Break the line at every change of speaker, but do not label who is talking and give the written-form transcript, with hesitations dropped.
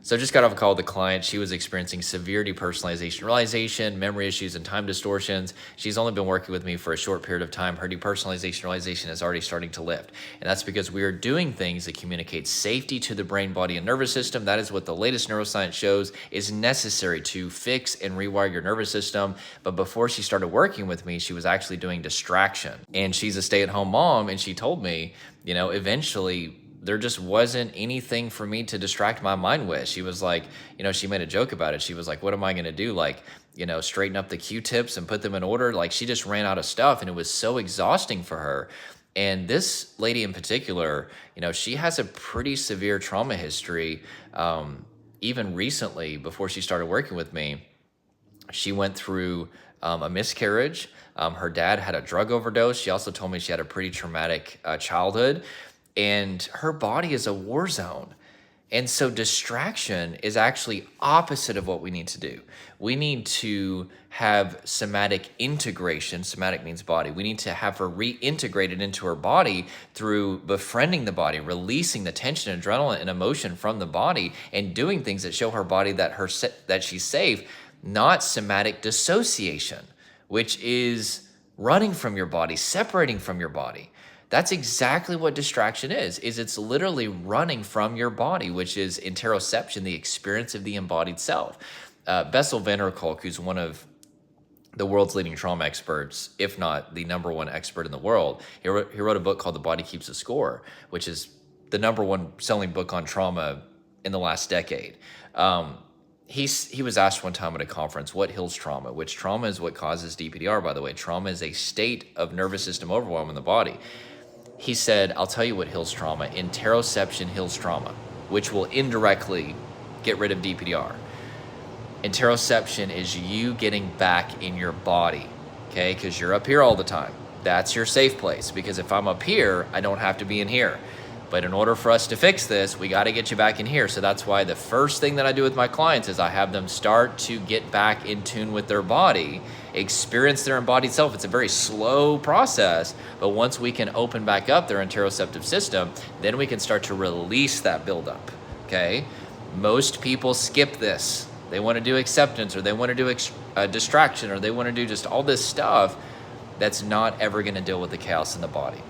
So I just got off a call with a client. She was experiencing severe depersonalization realization, memory issues, and time distortions. She's only been working with me for a short period of time. Her depersonalization realization is already starting to lift. And that's because we are doing things that communicate safety to the brain, body, and nervous system. That is what the latest neuroscience shows is necessary to fix and rewire your nervous system. But before she started working with me, she was actually doing distraction. And she's a stay-at-home mom, and she told me, eventually there just wasn't anything for me to distract my mind with. She was like, she made a joke about it. She was like, what am I going to do? Like, straighten up the Q-tips and put them in order. Like, she just ran out of stuff, and it was so exhausting for her. And this lady in particular, she has a pretty severe trauma history. Even recently, before she started working with me, she went through a miscarriage. Her dad had a drug overdose. She also told me she had a pretty traumatic childhood. And her body is a war zone. And so distraction is actually opposite of what we need to do. We need to have somatic integration. Somatic means body. We need to have her reintegrated into her body through befriending the body, releasing the tension, adrenaline, and emotion from the body, and doing things that show her body that she's safe, not somatic dissociation, which is running from your body, separating from your body. That's exactly what distraction is it's literally running from your body, which is interoception, the experience of the embodied self. Bessel van der Kolk, who's one of the world's leading trauma experts, if not the number one expert in the world, he wrote a book called The Body Keeps the Score, which is the number one selling book on trauma in the last decade. He was asked one time at a conference, what heals trauma? Which trauma is what causes DPDR, by the way. Trauma is a state of nervous system overwhelm in the body. He said, I'll tell you what heals trauma. Interoception heals trauma, which will indirectly get rid of DPDR. Interoception is you getting back in your body, okay? Because you're up here all the time. That's your safe place, because if I'm up here, I don't have to be in here. But in order for us to fix this, we got to get you back in here. So that's why the first thing that I do with my clients is I have them start to get back in tune with their body, experience their embodied self. It's a very slow process, but once we can open back up their interoceptive system, then we can start to release that buildup, okay? Most people skip this. They want to do acceptance, or they want to do distraction, or they want to do just all this stuff that's not ever going to deal with the chaos in the body.